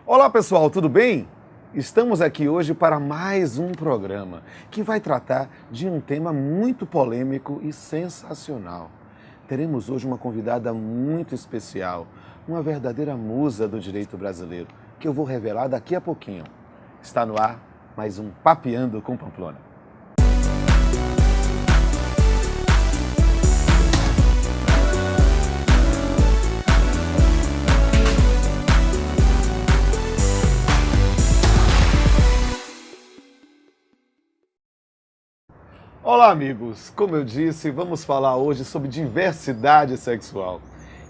Olá pessoal, tudo bem? Estamos aqui hoje para mais um programa que vai tratar de um tema muito polêmico e sensacional. Teremos hoje uma convidada muito especial, uma verdadeira musa do direito brasileiro, que eu vou revelar daqui a pouquinho. Está no ar mais um Papeando com Pamplona. Olá amigos, como eu disse, vamos falar hoje sobre diversidade sexual.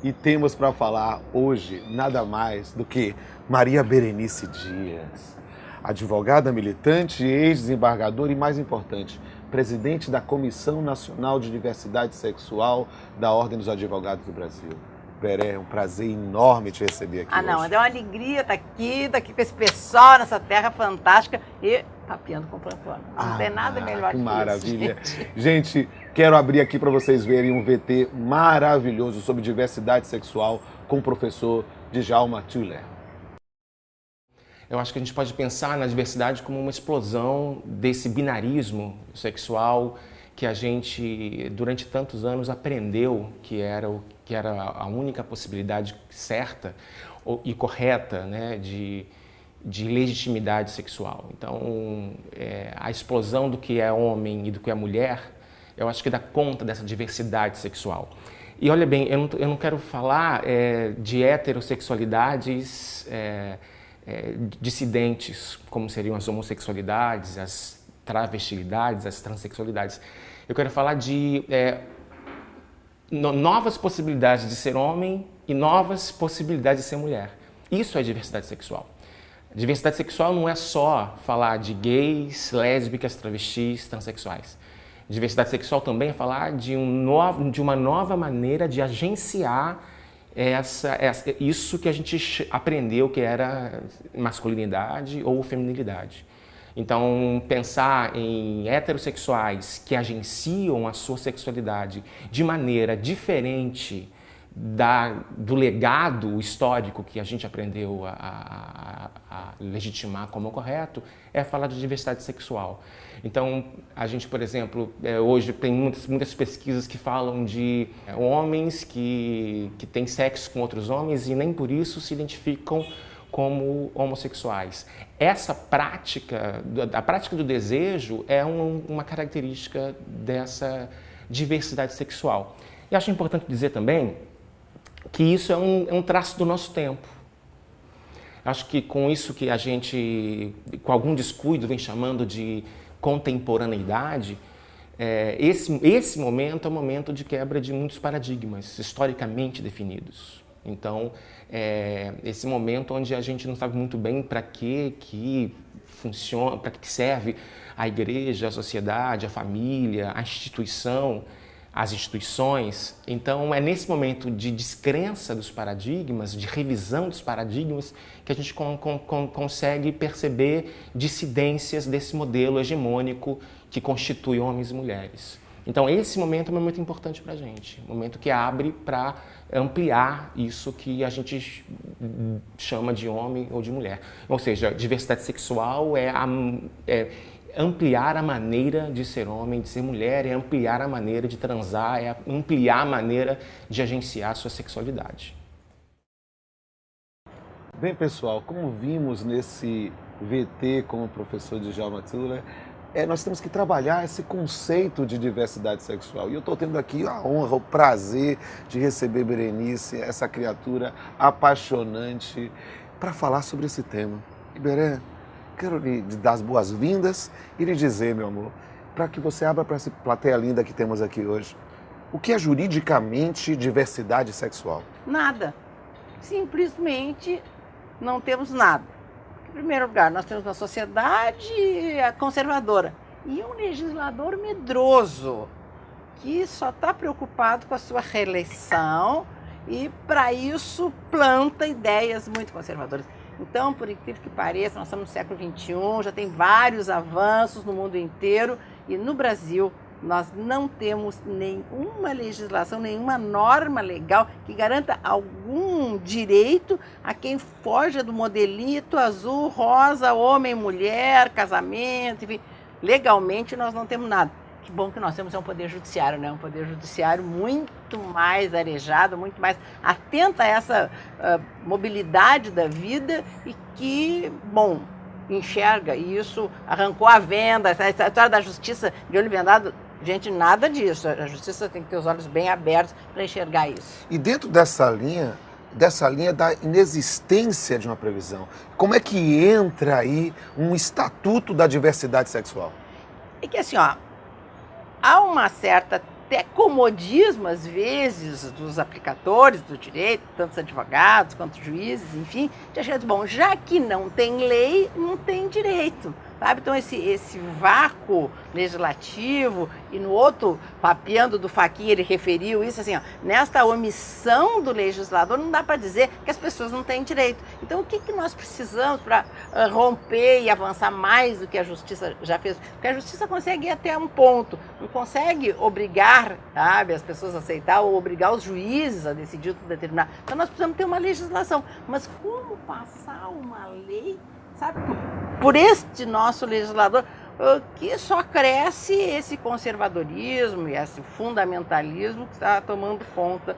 E temos para falar hoje nada mais do que Maria Berenice Dias, advogada militante, ex-desembargadora e, mais importante, presidente da Comissão Nacional de Diversidade Sexual da Ordem dos Advogados do Brasil. Beré, é um prazer enorme te receber aqui hoje. Não, é uma alegria estar aqui com esse pessoal nessa terra fantástica e papeando com Pamplona. Não tem nada melhor que maravilha. Isso, gente, quero abrir aqui para vocês verem um VT maravilhoso sobre diversidade sexual com o professor Djalma Tuller. Eu acho que a gente pode pensar na diversidade como uma explosão desse binarismo sexual que a gente, durante tantos anos, aprendeu que era a única possibilidade certa e correta, né, de legitimidade sexual. Então, a explosão do que é homem e do que é mulher, eu acho que dá conta dessa diversidade sexual. E olha bem, eu não quero falar de heterossexualidades dissidentes, como seriam as homossexualidades, as travestilidades, as transexualidades. Eu quero falar de novas possibilidades de ser homem e novas possibilidades de ser mulher. Isso é diversidade sexual. Diversidade sexual não é só falar de gays, lésbicas, travestis, transexuais. Diversidade sexual também é falar de uma nova maneira de agenciar isso que a gente aprendeu que era masculinidade ou feminilidade. Então, pensar em heterossexuais que agenciam a sua sexualidade de maneira diferente do legado histórico que a gente aprendeu a legitimar como correto, é falar de diversidade sexual. Então, a gente, por exemplo, hoje tem muitas pesquisas que falam de homens que têm sexo com outros homens e nem por isso se identificam como homossexuais. Essa prática, a prática do desejo é uma característica dessa diversidade sexual. E acho importante dizer também que isso é um traço do nosso tempo. Acho que com isso que a gente, com algum descuido, vem chamando de contemporaneidade, esse momento é um momento de quebra de muitos paradigmas historicamente definidos. Então, esse momento onde a gente não sabe muito bem para que funciona, para que serve a igreja, a sociedade, a família, a instituição, as instituições. Então, é nesse momento de descrença dos paradigmas, de revisão dos paradigmas, que a gente consegue perceber dissidências desse modelo hegemônico que constitui homens e mulheres. Então, esse momento é um momento importante para a gente, um momento que abre para ampliar isso que a gente chama de homem ou de mulher. Ou seja, diversidade sexual é ampliar a maneira de ser homem, de ser mulher, é ampliar a maneira de transar, é ampliar a maneira de agenciar a sua sexualidade. Bem, pessoal, como vimos nesse VT com o professor Djalma Tuller, nós temos que trabalhar esse conceito de diversidade sexual. E eu estou tendo aqui a honra, o prazer de receber Berenice, essa criatura apaixonante, para falar sobre esse tema. E Beré, quero lhe dar as boas-vindas e lhe dizer, meu amor, para que você abra para essa plateia linda que temos aqui hoje, o que é juridicamente diversidade sexual? Nada. Simplesmente não temos nada. Em primeiro lugar, nós temos uma sociedade conservadora e um legislador medroso que só está preocupado com a sua reeleição e, para isso, planta ideias muito conservadoras. Então, por incrível que pareça, nós estamos no século XXI, já tem vários avanços no mundo inteiro e no Brasil nós não temos nenhuma legislação, nenhuma norma legal que garanta algum um direito a quem foge do modelito azul, rosa, homem, mulher, casamento, enfim. Legalmente nós não temos nada. Que bom que nós temos um poder judiciário, né? Um poder judiciário muito mais arejado, muito mais atento a essa mobilidade da vida e que, bom, enxerga. E isso arrancou a venda, essa história da justiça de olho vendado. Gente, nada disso. A justiça tem que ter os olhos bem abertos para enxergar isso. E dentro dessa linha da inexistência de uma previsão, como é que entra aí um estatuto da diversidade sexual? É que assim, ó, há uma certa até comodismo, às vezes, dos aplicadores do direito, tanto os advogados quanto os juízes, enfim, de achar, bom, já que não tem lei, não tem direito, sabe? Então, esse vácuo legislativo, e no outro, papeando do Fachin, ele referiu isso, assim, ó, nesta omissão do legislador, não dá para dizer que as pessoas não têm direito. Então, o que nós precisamos para romper e avançar mais do que a justiça já fez? Porque a justiça consegue ir até um ponto, não consegue obrigar, sabe, as pessoas a aceitar ou obrigar os juízes a decidir tudo determinado. Então, nós precisamos ter uma legislação. Mas como passar uma lei, sabe, por este nosso legislador, que só cresce esse conservadorismo e esse fundamentalismo que está tomando conta.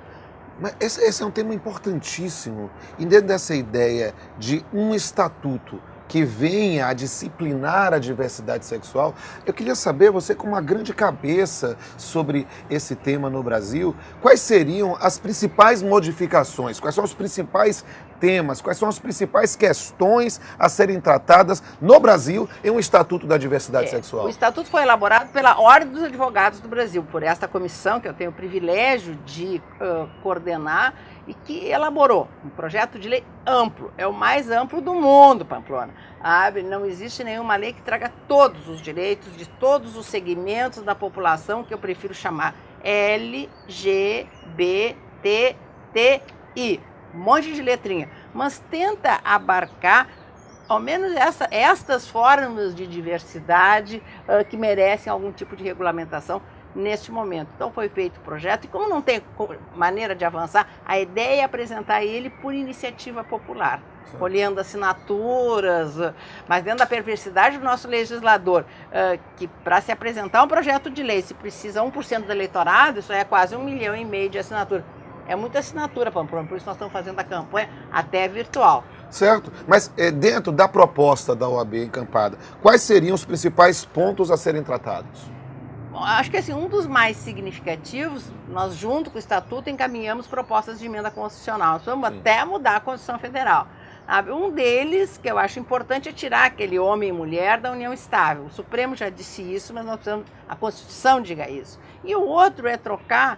Mas esse é um tema importantíssimo. E dentro dessa ideia de um estatuto que venha a disciplinar a diversidade sexual, eu queria saber, você com uma grande cabeça sobre esse tema no Brasil, quais seriam as principais modificações, quais são os principais temas, quais são as principais questões a serem tratadas no Brasil em um Estatuto da Diversidade Sexual? O Estatuto foi elaborado pela Ordem dos Advogados do Brasil, por esta comissão que eu tenho o privilégio de coordenar e que elaborou um projeto de lei amplo, é o mais amplo do mundo, Pamplona. Não existe nenhuma lei que traga todos os direitos de todos os segmentos da população, que eu prefiro chamar LGBTI. Um monte de letrinha, mas tenta abarcar ao menos estas formas de diversidade que merecem algum tipo de regulamentação neste momento. Então foi feito o projeto e como não tem maneira de avançar, a ideia é apresentar ele por iniciativa popular, colhendo assinaturas, mas dentro da perversidade do nosso legislador, que para se apresentar um projeto de lei se precisa 1% do eleitorado, isso é quase 1,5 milhão de assinaturas. É muita assinatura, Pamplona, por isso nós estamos fazendo a campanha até virtual. Certo, mas dentro da proposta da OAB encampada, quais seriam os principais pontos a serem tratados? Bom, acho que assim, um dos mais significativos, nós junto com o Estatuto encaminhamos propostas de emenda constitucional. Nós vamos até mudar a Constituição Federal. Um deles, que eu acho importante, é tirar aquele homem e mulher da união estável. O Supremo já disse isso, mas nós precisamos, a Constituição diga isso. E o outro é trocar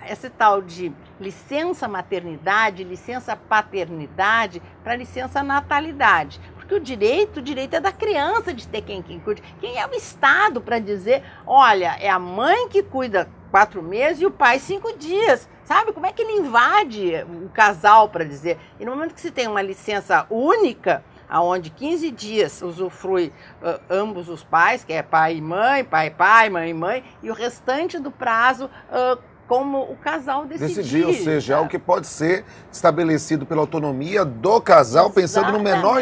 esse tal de licença maternidade, licença paternidade, para licença natalidade. Porque o direito é da criança de ter quem cuide. Quem é o Estado para dizer, olha, é a mãe que cuida 4 meses e o pai 5 dias. Sabe, como é que ele invade o casal, para dizer? E no momento que se tem uma licença única, onde 15 dias usufrui ambos os pais, que é pai e mãe, pai, mãe e mãe, e o restante do prazo como o casal decidir. Ou seja, é algo que pode ser estabelecido pela autonomia do casal, pensando no melhor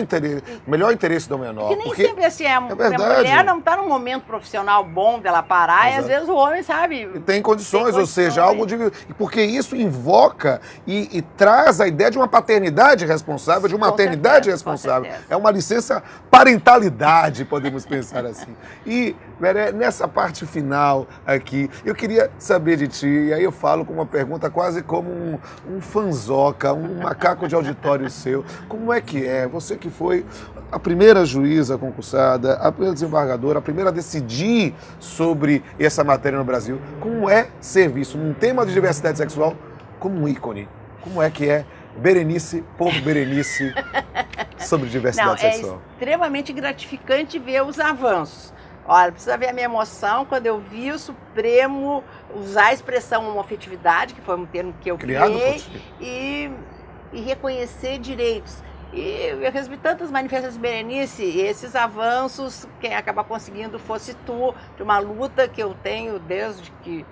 interesse do menor. Porque nem sempre assim, a mulher não está num momento profissional bom dela parar, e às vezes o homem, sabe... Tem condições, ou seja, algo de... Porque isso invoca e traz a ideia de uma paternidade responsável, de uma maternidade responsável. É uma licença parentalidade, podemos pensar assim. E, Veré, nessa parte final aqui, eu queria saber de ti, e aí eu falo com uma pergunta quase como um fanzoca, um macaco de auditório seu. Como é que é? Você que foi a primeira juíza concursada, a primeira desembargadora, a primeira a decidir sobre essa matéria no Brasil. Como é ser visto num tema de diversidade sexual como um ícone? Como é que é Berenice, povo Berenice, sobre diversidade sexual? É extremamente gratificante ver os avanços. Olha, precisa ver a minha emoção quando eu vi o Supremo usar a expressão homoafetividade, que foi um termo que eu criei, e reconhecer direitos. E eu recebi tantas manifestações, Berenice, e esses avanços, quem acaba conseguindo fosse tu, de uma luta que eu tenho desde que...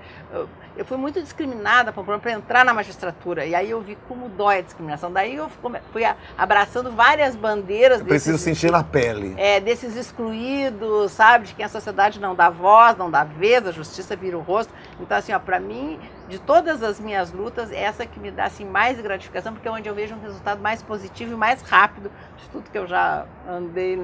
eu fui muito discriminada para entrar na magistratura. E aí eu vi como dói a discriminação. Daí eu fui abraçando várias bandeiras. Eu preciso sentir na pele. Desses excluídos, sabe? De quem a sociedade não dá voz, não dá vez, a justiça vira o rosto. Então, assim, para mim, de todas as minhas lutas, essa que me dá assim, mais gratificação, porque é onde eu vejo um resultado mais positivo e mais rápido de tudo que eu já andei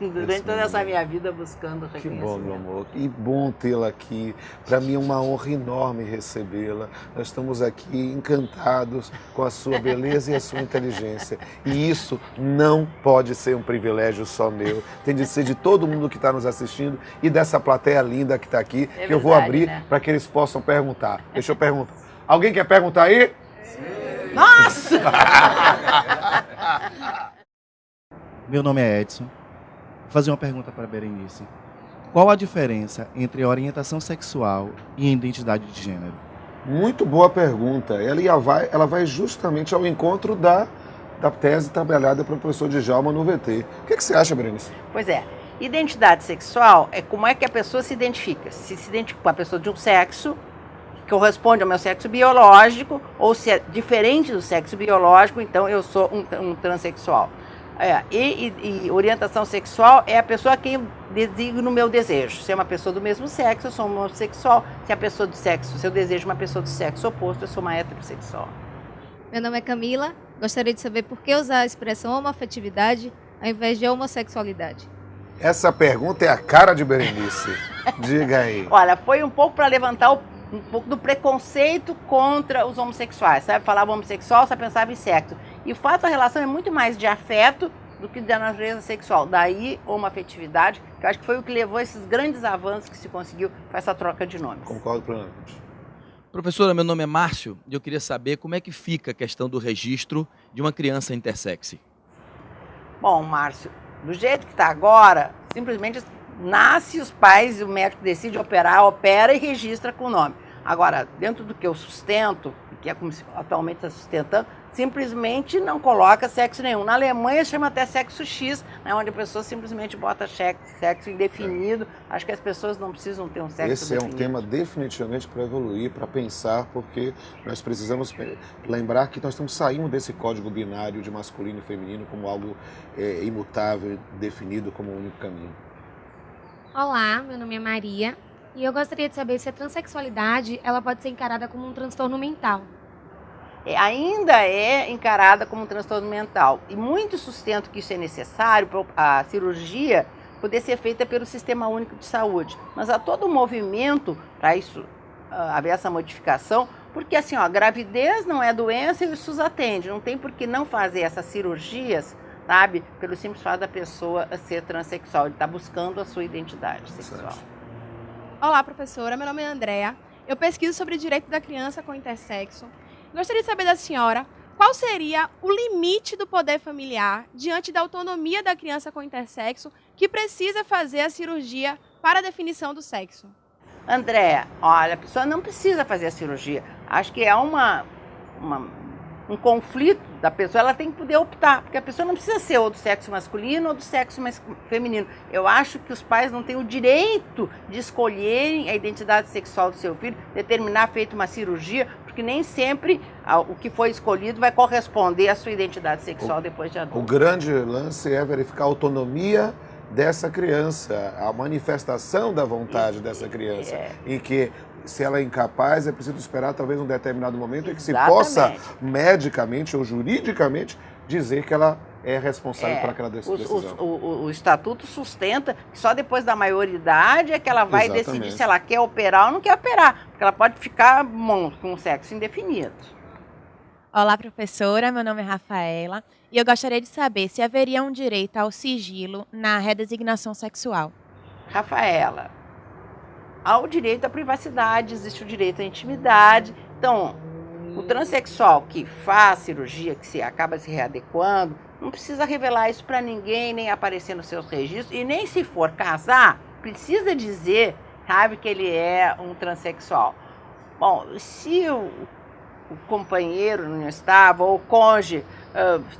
durante toda essa minha vida buscando reconhecimento. Que bom, meu amor. Que bom tê-la aqui. Para mim é uma honra enorme recebê-la. Nós estamos aqui encantados com a sua beleza e a sua inteligência. E isso não pode ser um privilégio só meu. Tem de ser de todo mundo que está nos assistindo e dessa plateia linda que está aqui, que eu vou abrir para que eles possam perguntar. Deixa eu perguntar. Alguém quer perguntar aí? Sim. Nossa! Meu nome é Edson. Vou fazer uma pergunta para a Berenice. Qual a diferença entre orientação sexual e identidade de gênero? Muito boa pergunta. Ela vai justamente ao encontro da tese trabalhada pelo professor Djalma no VT. O que você acha, Berenice? Pois é. Identidade sexual é como é que a pessoa se identifica. Se identifica com a pessoa de um sexo que corresponde ao meu sexo biológico, ou se é diferente do sexo biológico, então eu sou um transexual. E orientação sexual é a pessoa a quem eu designo o meu desejo. Se é uma pessoa do mesmo sexo, eu sou um homossexual. Se é a pessoa do sexo, se eu desejo uma pessoa do sexo oposto, eu sou uma heterossexual. Meu nome é Camila. Gostaria de saber por que usar a expressão homoafetividade ao invés de homossexualidade. Essa pergunta é a cara de Berenice. Diga aí. Olha, foi um pouco para levantar um pouco do preconceito contra os homossexuais, sabe? Falava homossexual, só pensava em sexo. E o fato da relação é muito mais de afeto do que da natureza sexual. Daí, homoafetividade, que eu acho que foi o que levou esses grandes avanços que se conseguiu com essa troca de nomes. Concordo plenamente. Professora, meu nome é Márcio e eu queria saber como é que fica a questão do registro de uma criança intersexe. Bom, Márcio, do jeito que está agora, simplesmente nasce os pais e o médico decide operar, opera e registra com o nome. Agora, dentro do que eu sustento, que é como atualmente está sustentando, simplesmente não coloca sexo nenhum. Na Alemanha chama até sexo X, né, onde a pessoa simplesmente bota sexo indefinido. Acho que as pessoas não precisam ter um sexo Esse definido. É um tema definitivamente para evoluir, para pensar, porque nós precisamos lembrar que nós estamos saindo desse código binário de masculino e feminino como algo imutável, definido como um único caminho. Olá, meu nome é Maria e eu gostaria de saber se a transexualidade ela pode ser encarada como um transtorno mental. Ainda é encarada como um transtorno mental. E muito sustento que isso é necessário para a cirurgia poder ser feita pelo Sistema Único de Saúde. Mas há todo um movimento para isso haver essa modificação, porque assim, a gravidez não é doença e o SUS atende. Não tem por que não fazer essas cirurgias, sabe, pelo simples fato da pessoa ser transexual. Ele está buscando a sua identidade sexual. Olá, professora. Meu nome é Andréa. Eu pesquiso sobre direito da criança com intersexo. Gostaria de saber da senhora qual seria o limite do poder familiar diante da autonomia da criança com intersexo que precisa fazer a cirurgia para a definição do sexo. Andréa, olha, a pessoa não precisa fazer a cirurgia. Acho que é um conflito da pessoa, ela tem que poder optar, porque a pessoa não precisa ser ou do sexo masculino ou do sexo feminino. Eu acho que os pais não têm o direito de escolherem a identidade sexual do seu filho, determinar feito uma cirurgia, porque nem sempre o que foi escolhido vai corresponder à sua identidade sexual depois de adulto. O grande lance é verificar a autonomia dessa criança, a manifestação da vontade dessa criança, em que se ela é incapaz, é preciso esperar talvez um determinado momento em que se possa medicamente ou juridicamente dizer que ela é responsável por aquela decisão. O estatuto sustenta que só depois da maioridade é que ela vai decidir se ela quer operar ou não quer operar, porque ela pode ficar com sexo indefinido. Olá, professora. Meu nome é Rafaela e eu gostaria de saber se haveria um direito ao sigilo na redesignação sexual. Rafaela, há o direito à privacidade, existe o direito à intimidade. Então, o transexual que faz cirurgia, que acaba se readequando, não precisa revelar isso para ninguém, nem aparecer nos seus registros. E nem se for casar, precisa dizer, sabe, que ele é um transexual. Bom, se o companheiro não estava, ou o cônjuge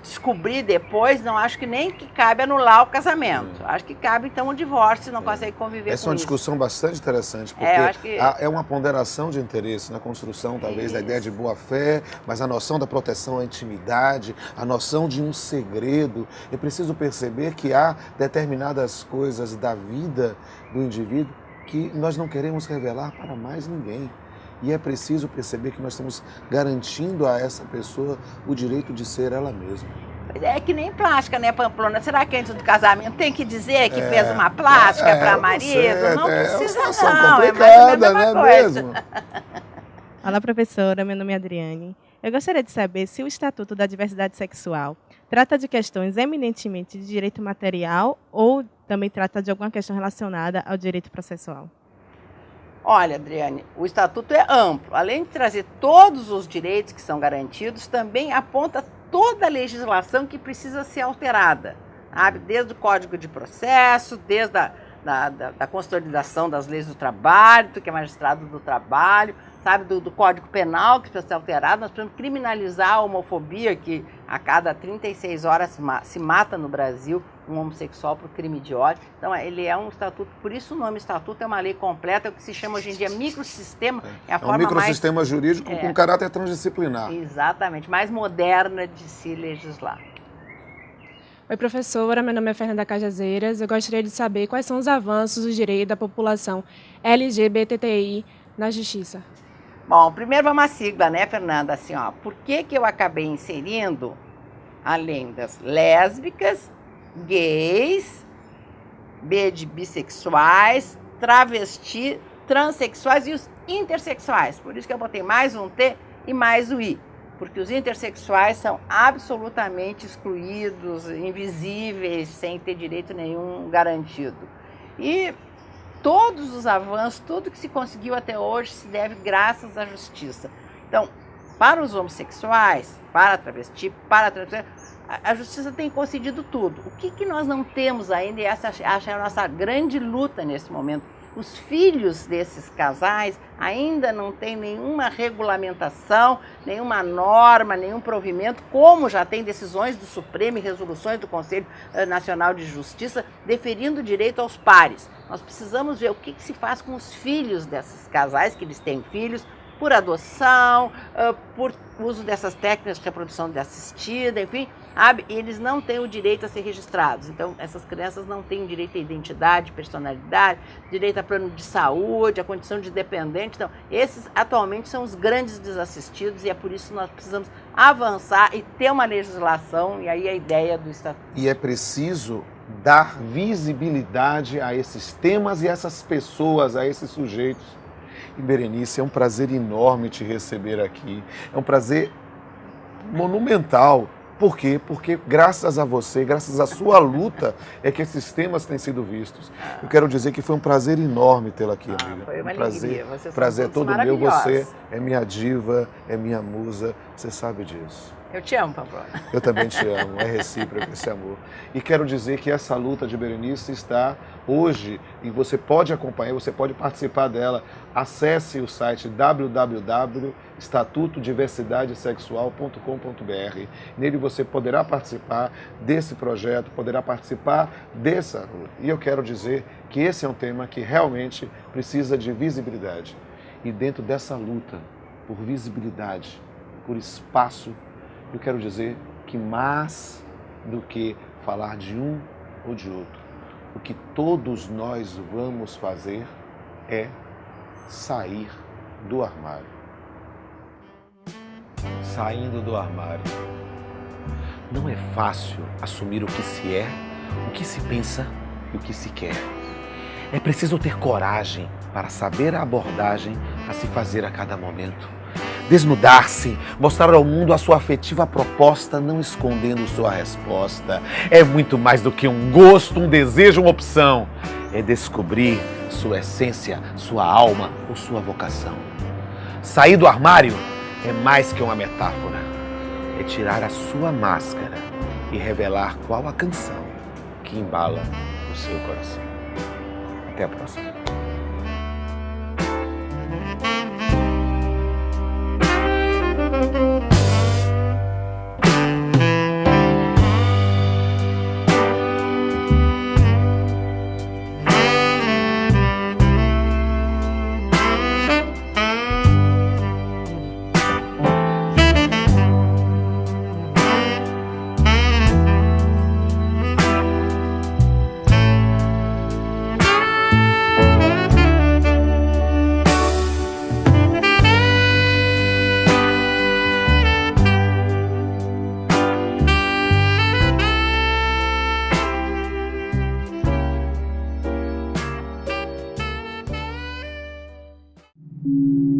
descobrir depois, não acho que nem que cabe anular o casamento. Acho que cabe, então, um divórcio, não consegue conviver Essa com é uma isso. discussão bastante interessante, porque eu acho que... é uma ponderação de interesse na construção, talvez, da ideia de boa-fé, mas a noção da proteção à intimidade, a noção de um segredo. É preciso perceber que há determinadas coisas da vida do indivíduo que nós não queremos revelar para mais ninguém. E é preciso perceber que nós estamos garantindo a essa pessoa o direito de ser ela mesma. É que nem plástica, né, Pamplona? Será que antes do casamento tem que dizer que fez uma plástica para marido? Não precisa não, é mais ou menos a mesma coisa. Mesmo? Olá, professora, meu nome é Adriane. Eu gostaria de saber se o Estatuto da Diversidade Sexual trata de questões eminentemente de direito material ou também trata de alguma questão relacionada ao direito processual. Olha, Adriane, o Estatuto é amplo. Além de trazer todos os direitos que são garantidos, também aponta toda a legislação que precisa ser alterada, sabe? Desde o Código de Processo, desde da consolidação das leis do trabalho, do que é magistrado do trabalho, sabe? Do Código Penal, que precisa ser alterado. Nós precisamos criminalizar a homofobia, que a cada 36 horas se mata no Brasil um homossexual por crime de ódio. Então, ele é um estatuto, por isso o nome estatuto é uma lei completa, é o que se chama hoje em dia microsistema. É a forma um microsistema mais, jurídico com caráter transdisciplinar. Exatamente, mais moderna de se legislar. Oi, professora, meu nome é Fernanda Cajazeiras. Eu gostaria de saber quais são os avanços do direito da população LGBTI na justiça. Bom, primeiro vamos à sigla, né, Fernanda? Assim, ó, por que eu acabei inserindo, além das lésbicas, gays, bissexuais, travesti, transexuais e os intersexuais? Por isso que eu botei mais um T e mais o I. Porque os intersexuais são absolutamente excluídos, invisíveis, sem ter direito nenhum garantido. E todos os avanços, tudo que se conseguiu até hoje se deve graças à justiça. Então, para os homossexuais, para a travesti, para a transexual, a justiça tem concedido tudo. O que nós não temos ainda, e essa é a nossa grande luta nesse momento, os filhos desses casais ainda não têm nenhuma regulamentação, nenhuma norma, nenhum provimento, como já tem decisões do Supremo e resoluções do Conselho Nacional de Justiça deferindo o direito aos pares. Nós precisamos ver o que se faz com os filhos desses casais, que eles têm filhos, por adoção, por uso dessas técnicas de reprodução assistida, enfim, eles não têm o direito a ser registrados. Então, essas crianças não têm o direito à identidade, personalidade, direito a plano de saúde, a condição de dependente. Então, esses atualmente são os grandes desassistidos e é por isso que nós precisamos avançar e ter uma legislação, e aí a ideia do Estatuto. E é preciso dar visibilidade a esses temas e a essas pessoas, a esses sujeitos. E Berenice, é um prazer enorme te receber aqui. É um prazer monumental. Por quê? Porque graças a você, graças à sua luta, é que esses temas têm sido vistos. Eu quero dizer que foi um prazer enorme tê-la aqui, amiga. Foi uma prazer, alegria. Vocês prazer são todos todo meu. Você maravilhosos. é minha diva, é minha musa. Você sabe disso. Eu te amo, Pamplona. Eu também te amo, é recíproco esse amor. E quero dizer que essa luta de Berenice está hoje, e você pode acompanhar, você pode participar dela. Acesse o site www.estatutodiversidadesexual.com.br. Nele você poderá participar desse projeto, poderá participar dessa luta. E eu quero dizer que esse é um tema que realmente precisa de visibilidade. E dentro dessa luta por visibilidade, por espaço, eu quero dizer que mais do que falar de um ou de outro, o que todos nós vamos fazer é sair do armário. Saindo do armário. Não é fácil assumir o que se é, o que se pensa e o que se quer. É preciso ter coragem para saber a abordagem a se fazer a cada momento. Desnudar-se, mostrar ao mundo a sua afetiva proposta, não escondendo sua resposta. É muito mais do que um gosto, um desejo, uma opção. É descobrir sua essência, sua alma ou sua vocação. Sair do armário é mais que uma metáfora. É tirar a sua máscara e revelar qual a canção que embala o seu coração. Até a próxima. Música